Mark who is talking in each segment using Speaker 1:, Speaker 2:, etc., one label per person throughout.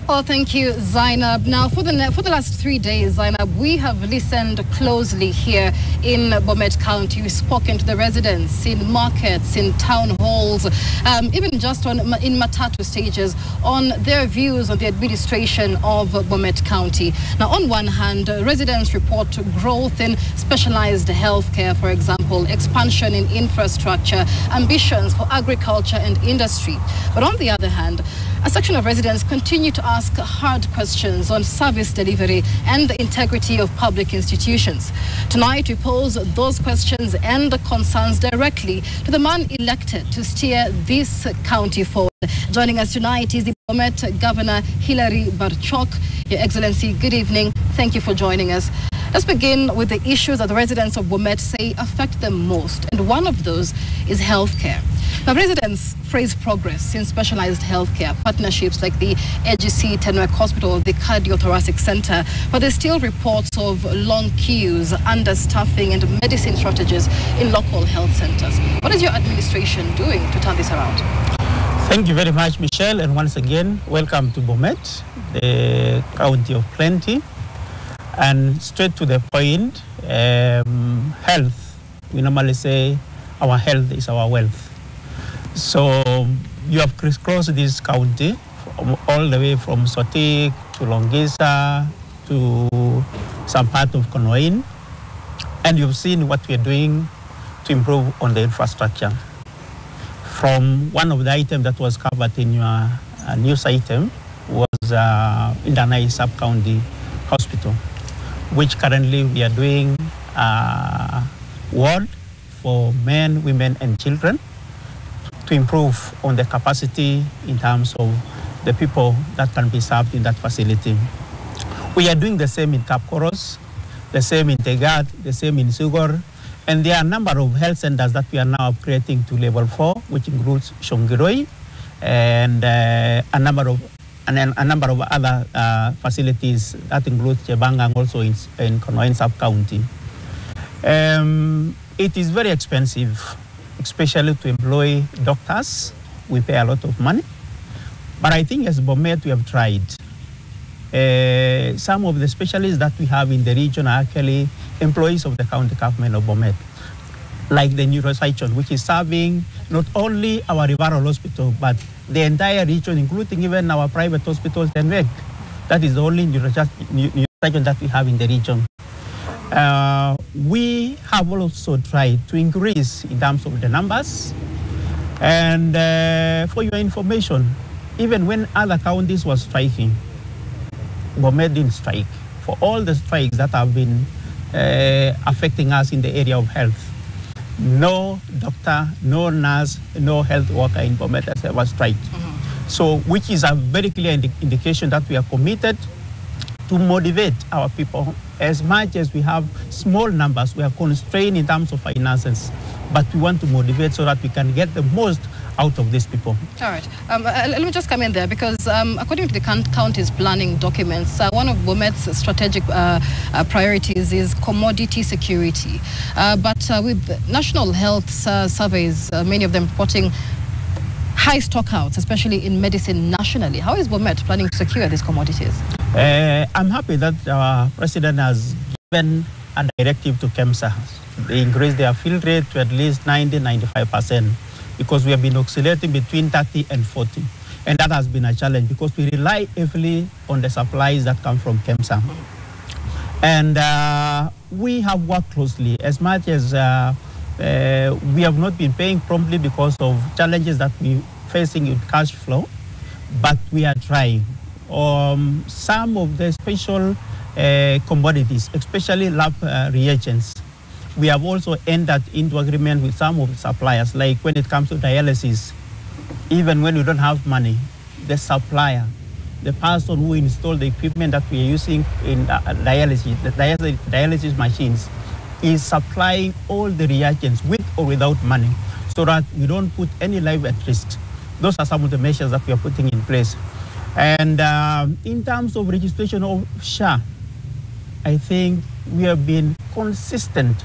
Speaker 1: Oh, thank you, Zainab. Now, for the last 3 days, Zainab, we have listened closely here in Bomet County. We've spoken to the residents in markets, in town halls, even just in Matatu stages, on their views on the administration of Bomet County. Now, on one hand, residents report growth in specialized healthcare, for example, expansion in infrastructure, ambitions for agriculture and industry. But on the other hand, a section of residents continue to ask hard questions on service delivery and the integrity of public institutions. Tonight, we pose those questions and concerns directly to the man elected to steer this county forward. Joining us tonight is the Bomet Governor Hillary Barchok. Your Excellency, good evening. Thank you for joining us. Let's begin with the issues that the residents of Bomet say affect them most, and one of those is healthcare. Now, residents praise progress in specialized healthcare, partnerships like the AGC Tenwek Hospital, the Cardiothoracic Center, but there's still reports of long queues, understaffing, and medicine shortages in local health centers. What is your administration doing to turn this around?
Speaker 2: Thank you very much, Michelle, and once again, welcome to Bomet, the county of plenty. And straight to the point, health. We normally say our health is our wealth. So you have crisscrossed this county all the way from Sotik to Longisa to some part of Konoin, and you've seen what we're doing to improve on the infrastructure. From one of the items that was covered in your news item was Indanai Sub-County Hospital, which currently we are doing a ward for men, women, and children to improve on the capacity in terms of the people that can be served in that facility. We are doing the same in Kapkoros, the same in Tegat, the same in Sugor, and there are a number of health centers that we are now upgrading to level 4, which includes Shongiroi and a number of other facilities that include Chebanga and also in Konoin sub-county. It is very expensive, especially to employ doctors. We pay a lot of money. But I think as Bomet, we have tried. Some of the specialists that we have in the region are actually employees of the county government of Bomet, like the neurosurgeon, which is serving not only our referral hospital, but the entire region, including even our private hospitals and WEG. That is the only neurosurgeon that we have in the region. We have also tried to increase in terms of the numbers. And for your information, even when other counties were striking, Bomet didn't strike. For all the strikes that have been affecting us in the area of health, no doctor, no nurse, no health worker in Bomet has ever striked. So, which is a very clear indication that we are committed to motivate our people. As much as we have small numbers, we are constrained in terms of finances, but we want to motivate so that we can get the most out of these people. All right.
Speaker 1: Let me just come in there because according to the county's planning documents, one of Bomet's strategic priorities is commodity security. But with national health surveys, many of them reporting high stockouts, especially in medicine nationally. How is Bomet planning to secure these commodities?
Speaker 2: I'm happy that our president has given a directive to KEMSA. They increased their fill rate to at least 90–95%, because we have been oscillating between 30 and 40. And that has been a challenge because we rely heavily on the supplies that come from KEMSA. And we have worked closely as much as we have not been paying promptly because of challenges that we're facing in cash flow, but we are trying. Some of the special commodities, especially lab reagents, we have also entered into agreement with some of the suppliers, like when it comes to dialysis. Even when we don't have money, the supplier, the person who installed the equipment that we are using in dialysis, the dialysis machines, is supplying all the reagents with or without money, so that we don't put any life at risk. Those are some of the measures that we are putting in place. And in terms of registration of SHA, I think we have been consistent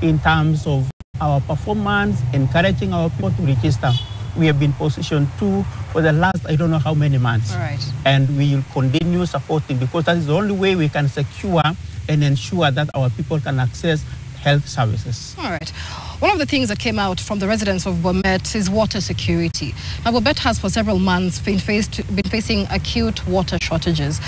Speaker 2: in terms of our performance, encouraging our people to register. we have been position 2 for the last, I don't know how many months.
Speaker 1: All right.
Speaker 2: And we will continue supporting, because that is the only way we can secure and ensure that our people can access health services.
Speaker 1: All right. One of the things that came out from the residents of Bomet is water security. Now, Bomet has for several months been facing acute water shortages.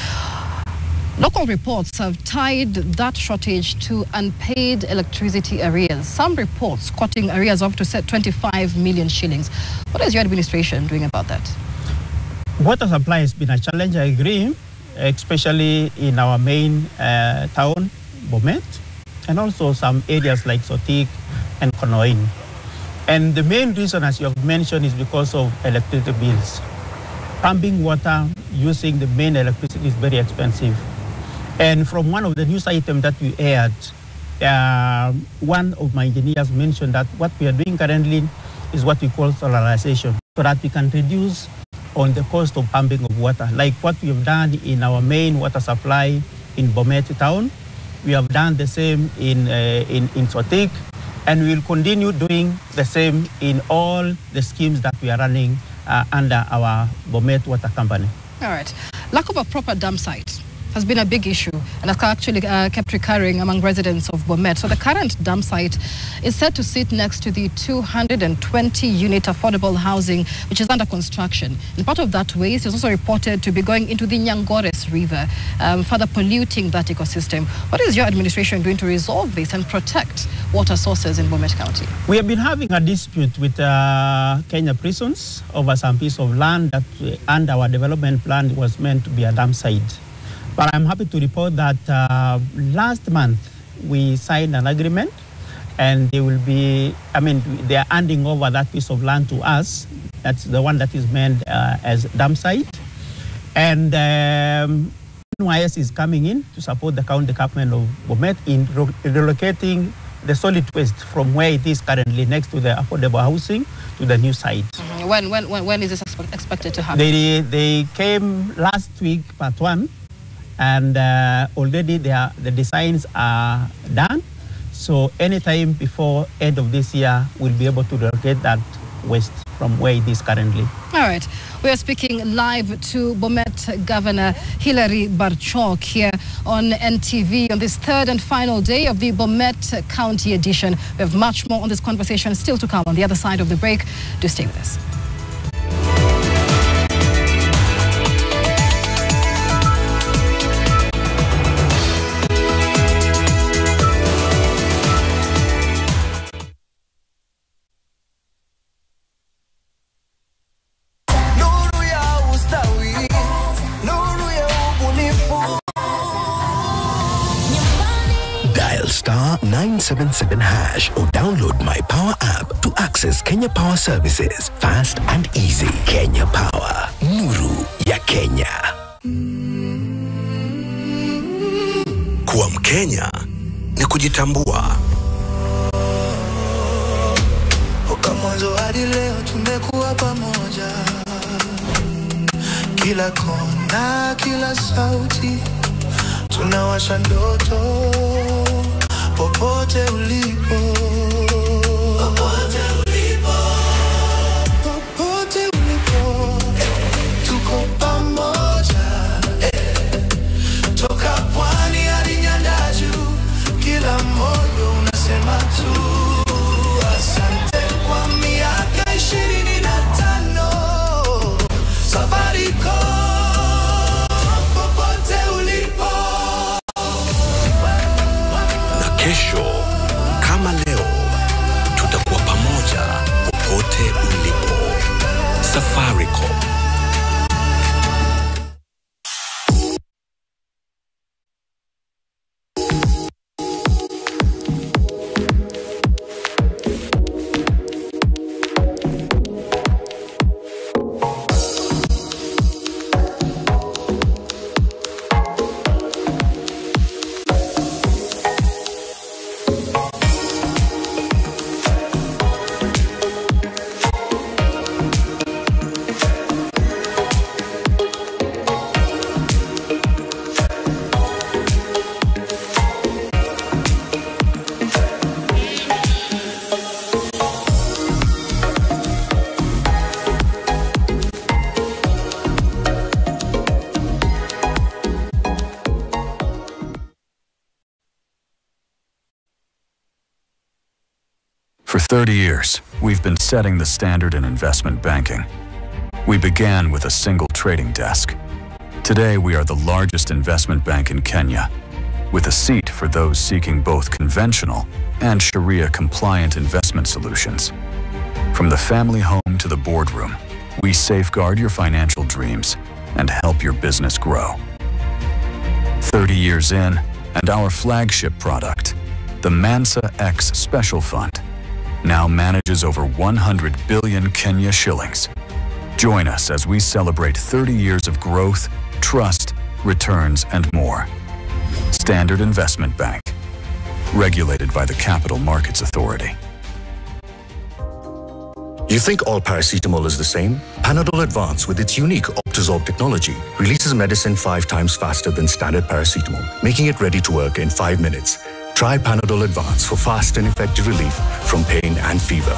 Speaker 1: Local reports have tied that shortage to unpaid electricity arrears. Some reports quoting arrears of up to 25 million shillings. What is your administration doing about that?
Speaker 2: Water supply has been a challenge, I agree, especially in our main town, Bomet, and also some areas like Sotik and Konoin. And the main reason, as you have mentioned, is because of electricity bills. Pumping water using the main electricity is very expensive. And from one of the news items that we aired, one of my engineers mentioned that what we are doing currently is what we call solarization, so that we can reduce on the cost of pumping of water. Like what we have done in our main water supply in Bomet town, we have done the same in Sotik, and we will continue doing the same in all the schemes that we are running under our Bomet Water Company.
Speaker 1: All right. Lack of a proper dam site has been a big issue and has actually kept recurring among residents of Bomet. So the current dam site is set to sit next to the 220-unit affordable housing, which is under construction. And part of that waste is also reported to be going into the Nyangores River, further polluting that ecosystem. What is your administration doing to resolve this and protect water sources in Bomet County?
Speaker 2: We have been having a dispute with Kenya Prisons over some piece of land that under our development plan was meant to be a dam site. But I'm happy to report that last month we signed an agreement, and they will be, they are handing over that piece of land to us. That's the one that is meant as dam site. And NYS is coming in to support the county government of Bomet in relocating the solid waste from where it is currently next to the affordable housing to the new site.
Speaker 1: When is this expected to happen?
Speaker 2: They came last week, part 1. And already the designs are done. So anytime before end of this year, we'll be able to relocate that waste from where it is currently.
Speaker 1: All right. We are speaking live to Bomet Governor Hillary Barchok here on NTV on this third and final day of the Bomet County edition. We have much more on this conversation still to come on the other side of the break. Do stay with us.
Speaker 3: Star 977 hash or download my Power app to access Kenya Power services fast and easy. Kenya Power, nuru ya Kenya. Kuwa Mkenya ni kujitambua.
Speaker 4: Toka mwanzo hadi leo tumekuwa pamoja, kila kona, kila sauti, tunawasha ndoto popote ulipo, popote ulipo, popote ulipo, tuko pamoja, toka pwani hadi nyanda juu, kila moyo unasema tu asante kwa miaka 25, Safaricom, popote ulipo.
Speaker 3: Kesho kama leo.
Speaker 5: 30 years, we've been setting the standard in investment banking. We began with a single trading desk. Today, we are the largest investment bank in Kenya, with a seat for those seeking both conventional and Sharia-compliant investment solutions. From the family home to the boardroom, we safeguard your financial dreams and help your business grow. 30 years in, and our flagship product, the Mansa X Special Fund, now manages over 100 billion Kenya shillings. Join us as we celebrate 30 years of growth, trust, returns, and more. Standard Investment Bank, regulated by the Capital Markets Authority.
Speaker 6: You think all paracetamol is the same? Panadol Advance, with its unique Optizorb technology, releases medicine 5 times faster than standard paracetamol, making it ready to work in 5 minutes. Try Panadol Advance for fast and effective relief from pain and fever.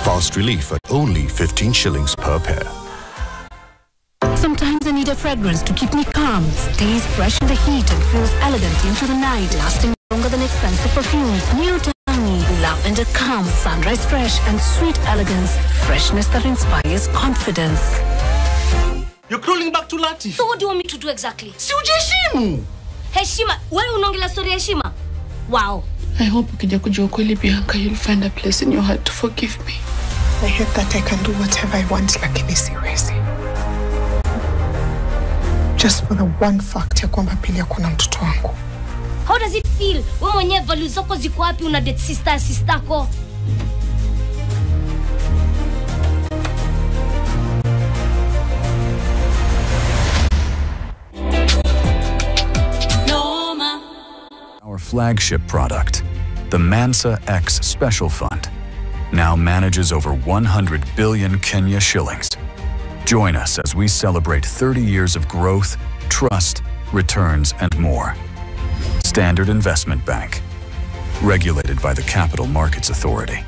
Speaker 6: Fast relief at only 15 shillings per pair.
Speaker 7: Sometimes I need a fragrance to keep me calm, stays fresh in the heat and feels elegant into the night, lasting longer than expensive perfumes. New Tangi, lavender calm, sunrise fresh and sweet elegance, freshness that inspires confidence.
Speaker 8: You're crawling back to Latif.
Speaker 9: So what do you want me to do exactly?
Speaker 8: Si ujiheshimu.
Speaker 9: Heshima, wewe unaongelea story ya heshima? Wow.
Speaker 10: I hope ukija kujua ukweli Bianca, you'll find a place in your heart to forgive me.
Speaker 11: I hope that I can do whatever I want, lakini siwezi. Just for the one fact ya kwamba pili kuna mtoto wangu.
Speaker 9: How does it feel? Wewe mwenyewe values zako ziko wapi, una date sisterko?
Speaker 5: Our flagship product, the Mansa X Special Fund, now manages over 100 billion Kenya shillings. Join us as we celebrate 30 years of growth, trust, returns, and more. Standard Investment Bank, regulated by the Capital Markets Authority.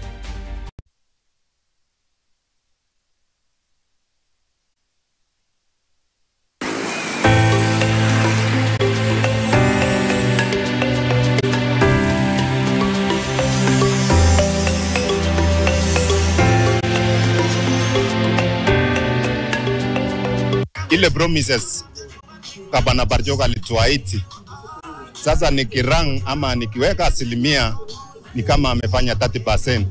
Speaker 12: Ile promises Gavana Barchok alituahidi. Sasa nikirang ama nikiweka asilimia ni kama amefanya 30%.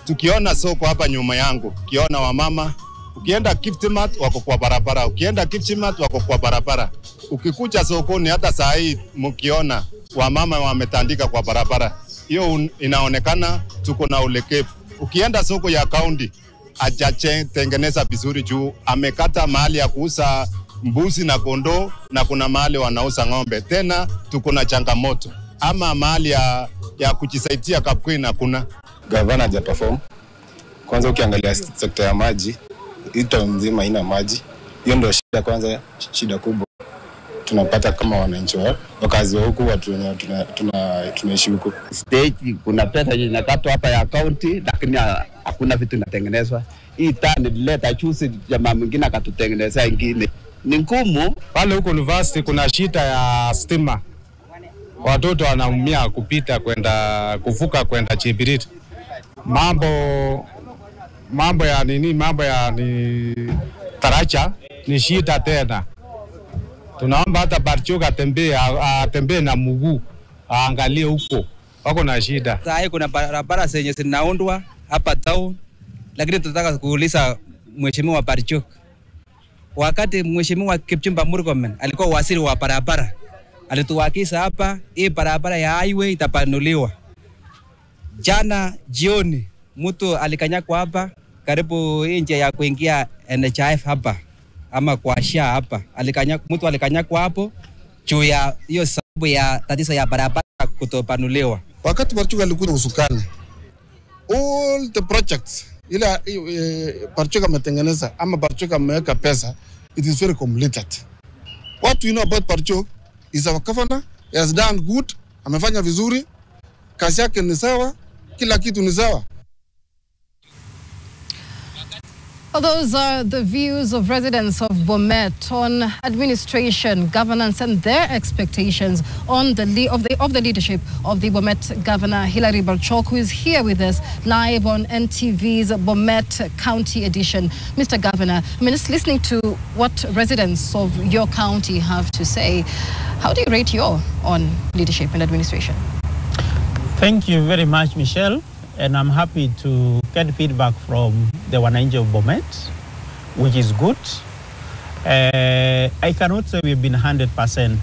Speaker 12: Tukiona soko hapa nyuma yangu, ukiona wamama, ukienda Kiptimat wako kwa barabara, ukienda Kipchimat wako kwa barabara. Ukikuja sokoni hata saa hii mkiona wamama wametandika kwa barabara. Hiyo inaonekana tuko na ulekevu. Ukienda soko ya county, ajache tengeneza vizuri juu amekata mahali ya kuuza mbuzi na kondoo na kuna mahali wanauza ng'ombe. Tena tuko na changamoto ama mahali ya kujisaidia Kapkwen hakuna.
Speaker 13: Gavana haja perform. Kwanza ukiangalia sekta ya maji, ito mzima ina maji. Hiyo ndio shida kwanza, shida kubwa tunapata kama wananchi wakazi wa huku, watu wenye tunaishi huku.
Speaker 14: State kuna pesa inakatwa hapa ya county, lakini hakuna vitu inatengenezwa. Hii tani leta chusi jamaa mwingine akatutengenezea ingine. Ni ngumu.
Speaker 15: Pale huko university kuna shida ya stima. Watoto wanaumia kupita kuvuka kwenda Chibirit. Mambo ya taracha ni shida tena. Tunaomba hata Barchok atembee na mguu, aangalie huko. Wako na shida.
Speaker 16: Sasa kuna barabara zenye zinaundwa hapa town, lakini tunataka kuuliza Mheshimiwa Barchok. Wakati Mheshimiwa Kipchumba Murkomen alikuwa waziri wa barabara, alituhakikisha hapa hii barabara ya highway itapanuliwa. Jana jioni mtu alikanyakwa hapa karibu nje ya kuingia NHIF hapa ama kwa SHA hapa. Mtu alikanyakwa hapo juu ya hiyo sababu ya tatizo ya barabara kutopanuliwa.
Speaker 12: Wakati Barchok alikuja usukani, all the projects ila Barchok ametengeneza ama Barchok ameweka pesa, it is very completed. What we know about Barchok is our governor, he has done good, amefanya vizuri, kazi yake ni sawa, kila kitu ni sawa.
Speaker 1: Well, those are the views of residents of Bomet on administration, governance, and their expectations on the leadership of the Bomet Governor Hillary Barchok, who is here with us live on NTV's Bomet County Edition. Mr. Governor, I mean, just listening to what residents of your county have to say, how do you rate your own leadership and administration?
Speaker 2: Thank you very much, Michelle. And I'm happy to get feedback from the Wananchi of Bomet, which is good. I cannot say we've been 100%,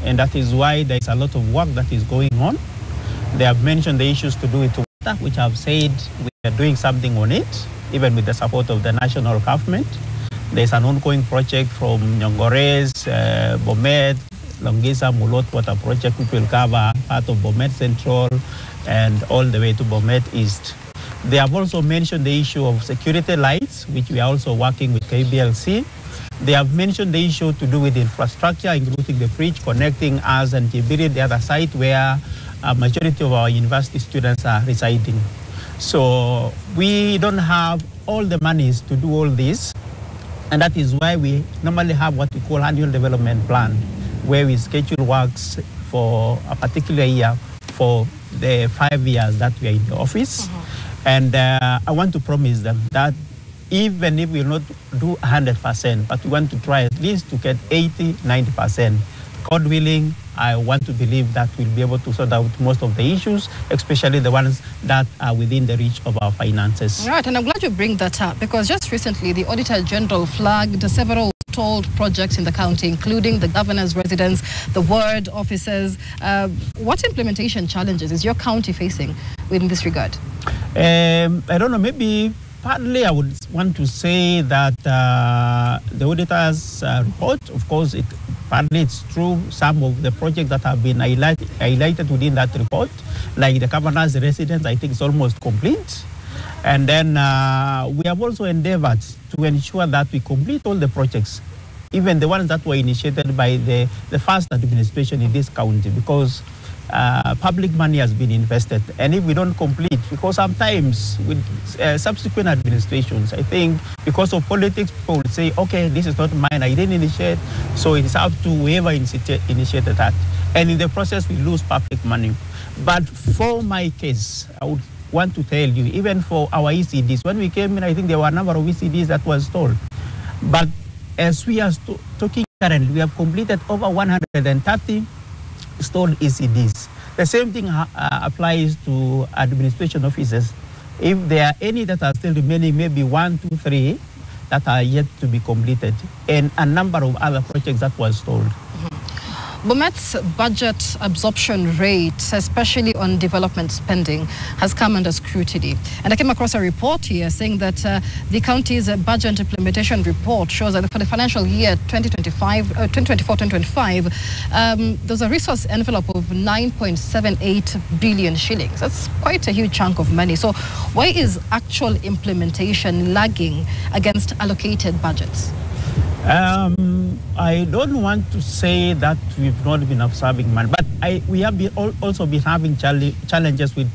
Speaker 2: and that is why there's a lot of work that is going on. They have mentioned the issues to do with water, which I've said we are doing something on it, even with the support of the national government. There's an ongoing project from Nyongores, Bomet, Longisa, Mulot Water Project, which will cover part of Bomet Central and all the way to Bomet East. They have also mentioned the issue of security lights, which we are also working with KBLC. They have mentioned the issue to do with infrastructure, including the bridge connecting us and Tibiri, the other site where a majority of our university students are residing. So we don't have all the monies to do all this, and that is why we normally have what we call annual development plan, where we schedule works for a particular year for the 5 years that we are in the office. And I want to promise them that even if we will not do 100%, but we want to try at least to get 80, 90%. God willing, I want to believe that we'll be able to sort out most of the issues, especially the ones that are within the reach of our finances.
Speaker 1: Right, and I'm glad you bring that up, because just recently the Auditor General flagged several stalled projects in the county, including the governor's residence, the ward offices. What implementation challenges is your county facing in this regard?
Speaker 2: I don't know, maybe partly I would want to say that the auditor's report, of course, partly it's true, some of the projects that have been highlighted within that report, like the governor's residence, I think it's almost complete. And then we have also endeavored to ensure that we complete all the projects, even the ones that were initiated by the first administration in this county, because public money has been invested. And if we don't complete, because sometimes with subsequent administrations, I think because of politics, people will say, okay, this is not mine, I didn't initiate, so it is up to whoever initiated that. And in the process, we lose public money. But for my case, I would want to tell you, even for our ECDs, when we came in, I think there were a number of ECDs that were stalled. But as we are talking currently, we have completed over 130 stalled ECDs. The same thing applies to administration offices. If there are any that are still remaining, maybe 1, 2, 3 that are yet to be completed, and a number of other projects that were stalled.
Speaker 1: Bomet's budget absorption rate, especially on development spending, has come under scrutiny. And I came across a report here saying that the county's budget implementation report shows that for the financial year 2024-2025, there's a resource envelope of 9.78 billion shillings. That's quite a huge chunk of money. So why is actual implementation lagging against allocated budgets?
Speaker 2: I don't want to say that we've not been observing money, but we have also been having challenges with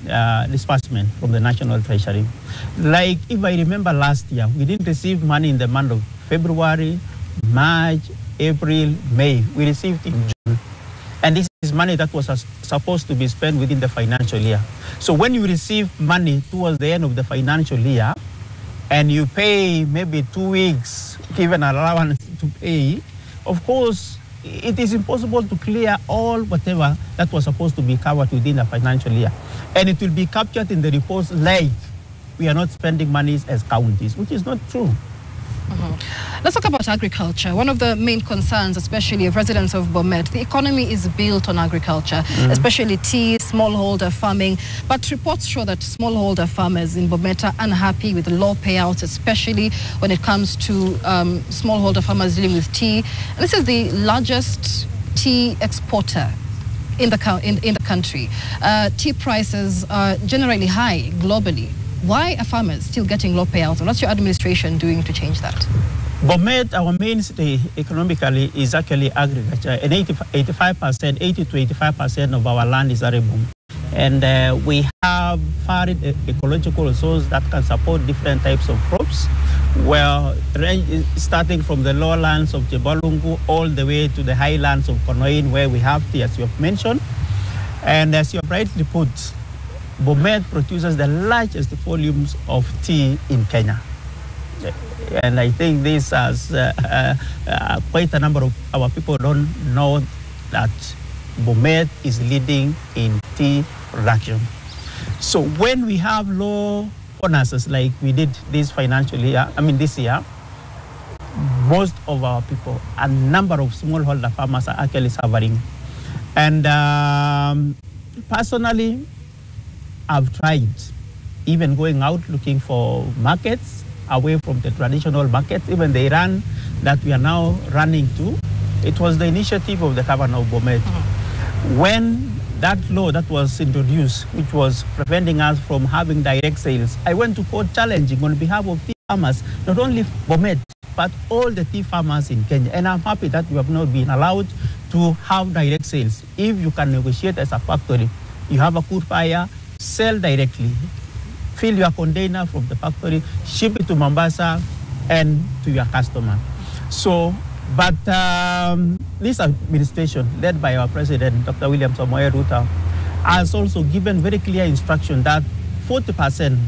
Speaker 2: disbursement from the National Treasury. Like, if I remember last year, we didn't receive money in the month of February, March, April, May. We received in June. And this is money that was supposed to be spent within the financial year. So when you receive money towards the end of the financial year, and you pay maybe 2 weeks, given an allowance to pay, of course, it is impossible to clear all whatever that was supposed to be covered within the financial year. And it will be captured in the reports like we are not spending monies as counties, which is not true.
Speaker 1: Let's talk about agriculture. One of the main concerns, especially of residents of Bomet, the economy is built on agriculture, especially tea, smallholder farming. But reports show that smallholder farmers in Bomet are unhappy with the low payouts, especially when it comes to smallholder farmers dealing with tea. And this is the largest tea exporter in the country. Tea prices are generally high globally. Why are farmers still getting low payouts? And what's your administration doing to change that?
Speaker 2: Bomet, our mainstay economically is actually agriculture, and 80 to 85% of our land is arable. And we have varied ecological zones that can support different types of crops. Well, starting from the lowlands of Jebalungu all the way to the highlands of Konoin, where we have tea, as you have mentioned. And as you have rightly put, Bomet produces the largest volumes of tea in Kenya. And I think this has quite a number of our people don't know that Bomet is leading in tea production. So when we have low bonuses like we did this this year, most of our people, a number of smallholder farmers are actually suffering. And personally, I've tried even going out looking for markets away from the traditional markets, even the Iran that we are now running to. It was the initiative of the Governor of Bomet. When that law that was introduced, which was preventing us from having direct sales, I went to court challenging on behalf of tea farmers, not only Bomet, but all the tea farmers in Kenya. And I'm happy that we have not been allowed to have direct sales. If you can negotiate as a factory, you have a good buyer, sell directly, fill your container from the factory, ship it to Mombasa and to your customer. So, but this administration, led by our president, Dr. William Samoei Ruto, has also given very clear instruction that 40%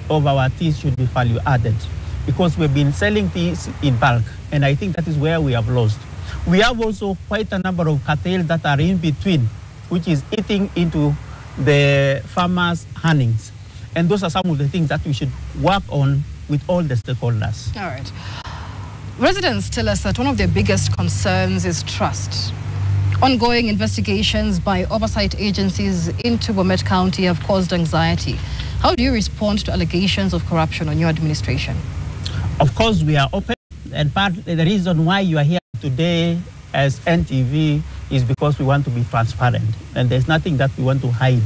Speaker 2: of our tea should be value added, because we've been selling teas in bulk, and I think that is where we have lost. We have also quite a number of cartels that are in between, which is eating into the farmers' earnings. And those are some of the things that we should work on with all the stakeholders.
Speaker 1: All right. Residents tell us that one of their biggest concerns is trust. Ongoing investigations by oversight agencies into Bomet County have caused anxiety. How do you respond to allegations of corruption on your administration?
Speaker 2: Of course, we are open, and part of the reason why you are here today as NTV is because we want to be transparent, and there's nothing that we want to hide.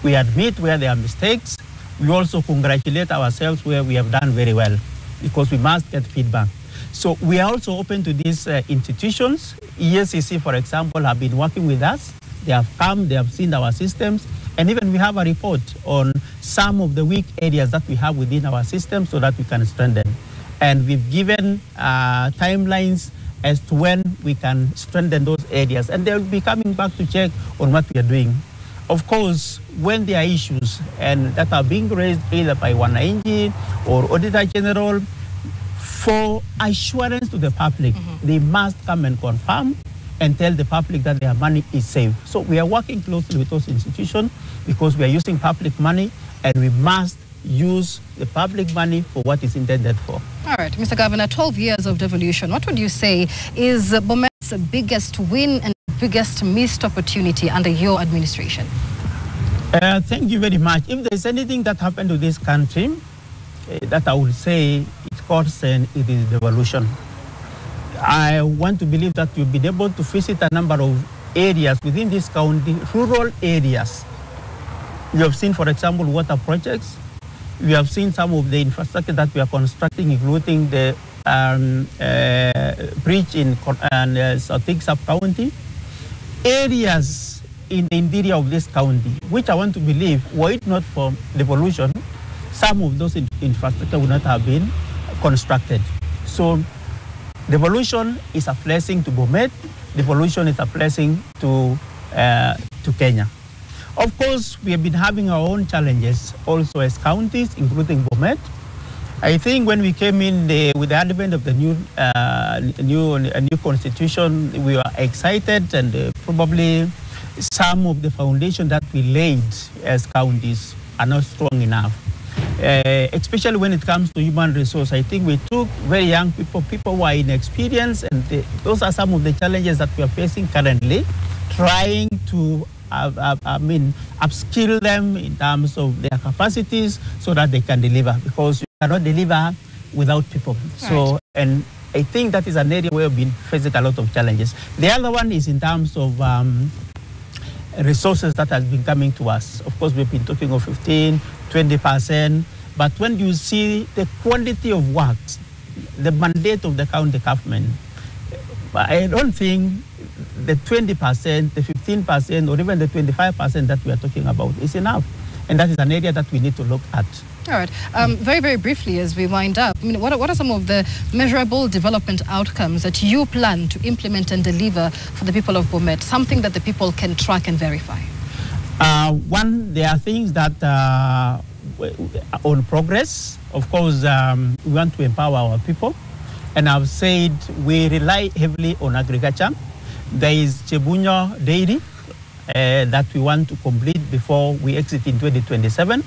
Speaker 2: We admit where there are mistakes. We also congratulate ourselves where we have done very well, because we must get feedback. So we are also open to these institutions. ESCC, for example, have been working with us. They have come, they have seen our systems, and even we have a report on some of the weak areas that we have within our system so that we can strengthen. And we've given timelines as to when we can strengthen those areas. And they'll be coming back to check on what we are doing. Of course, when there are issues and that are being raised either by Wananchi or Auditor General, for assurance to the public, they must come and confirm and tell the public that their money is safe. So we are working closely with those institutions because we are using public money, and we must use the public money for what it's intended for.
Speaker 1: All right, Mr. Governor, 12 years of devolution. What would you say is Bomet's biggest win and biggest missed opportunity under your administration?
Speaker 2: Thank you very much. If there's anything that happened to this country that I would say it's concerned, it is devolution. I want to believe that you've been able to visit a number of areas within this county, rural areas. You have seen, for example, water projects. We have seen some of the infrastructure that we are constructing, including the bridge in South sub-county. Areas in the interior of this county, which I want to believe, were it not for devolution, some of those infrastructure would not have been constructed. So devolution is a blessing to Bomet. Devolution is a blessing to Kenya. Of course, we have been having our own challenges also as counties, including Bomet. I think when we came in with the advent of the new constitution, we were excited, and probably some of the foundation that we laid as counties are not strong enough. Especially when it comes to human resource. I think we took very young people who are inexperienced, and those are some of the challenges that we are facing currently, trying to upskill them in terms of their capacities so that they can deliver, because you cannot deliver without people. Right. So, and I think that is an area where we've been facing a lot of challenges. The other one is in terms of resources that has been coming to us. Of course, we've been talking of 15, 20%, but when you see the quantity of works, the mandate of the county government, I don't think the 20%, the 15%, or even the 25% that we are talking about is enough. And that is an area that we need to look at.
Speaker 1: All right. Very, very briefly as we wind up, I mean, what are some of the measurable development outcomes that you plan to implement and deliver for the people of Bomet, something that the people can track and verify?
Speaker 2: One, there are things that on progress. Of course, we want to empower our people. And I've said we rely heavily on agriculture. There is Chebunyo Dairy that we want to complete before we exit in 2027.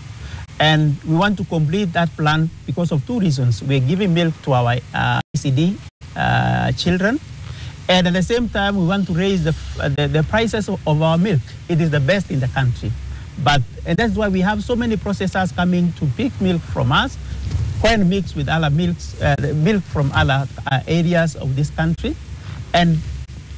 Speaker 2: And we want to complete that plan because of two reasons. We're giving milk to our ECD children. And at the same time, we want to raise the prices of our milk. It is the best in the country. And that's why we have so many processors coming to pick milk from us, when mixed with other milks, milk from other areas of this country. And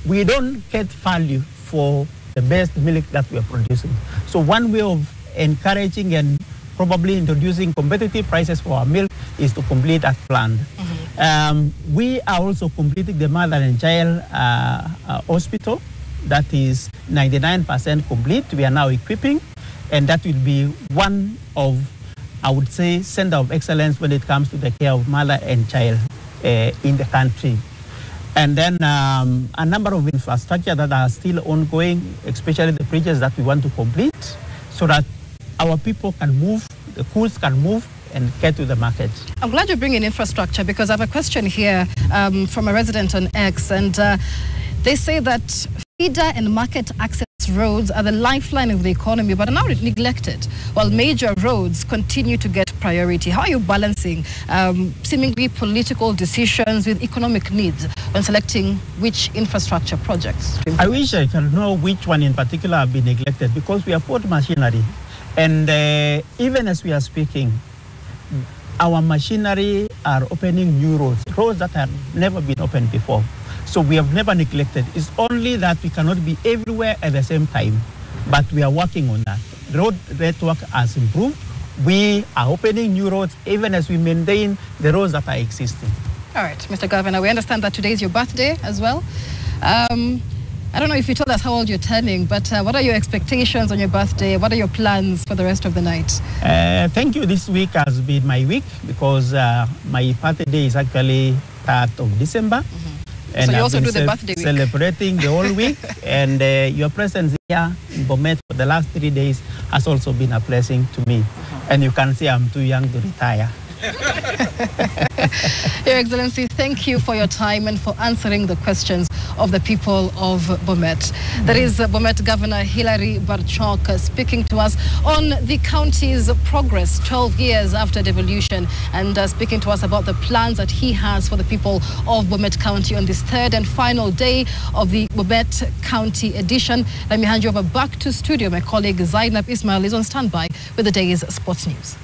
Speaker 2: we don't get value for the best milk that we are producing. So one way of encouraging and probably introducing competitive prices for our milk is to complete that plan. We are also completing the mother and child hospital. That is 99% complete. We are now equipping, and that will be one of, I would say, center of excellence when it comes to the care of mother and child in the country. And then a number of infrastructure that are still ongoing, especially the bridges that we want to complete, so that our people can move, the goods can move and get to the market.
Speaker 1: I'm glad you bring in infrastructure because I have a question here from a resident on X, and they say that feeder and market access roads are the lifeline of the economy but are now neglected, while major roads continue to get priority. How are you balancing seemingly political decisions with economic needs when selecting which infrastructure projects?
Speaker 2: I wish I can know which one in particular have been neglected, because we are port machinery. And even as we are speaking, our machinery are opening new roads that have never been opened before. So we have never neglected. It's only that we cannot be everywhere at the same time, but we are working on that. Road network has improved. We are opening new roads even as we maintain the roads that are existing.
Speaker 1: All right, Mr. Governor, we understand that today is your birthday as well. I don't know if you told us how old you're turning, but what are your expectations on your birthday? What are your plans for the rest of the night?
Speaker 2: Thank you. This week has been my week because my birthday is actually 3rd of December. And
Speaker 1: so you also do the birthday week?
Speaker 2: Celebrating the whole week. And your presence here in Bomet for the last 3 days has also been a blessing to me. And you can see I'm too young to retire.
Speaker 1: Your Excellency, thank you for your time and for answering the questions of the people of Bomet. That is Bomet Governor Hillary Barchok speaking to us on the county's progress 12 years after devolution, and speaking to us about the plans that he has for the people of Bomet County on this 3rd and final day of the Bomet County edition. Let me hand you over back to studio. My colleague Zainab Ismail is on standby with the day's sports news.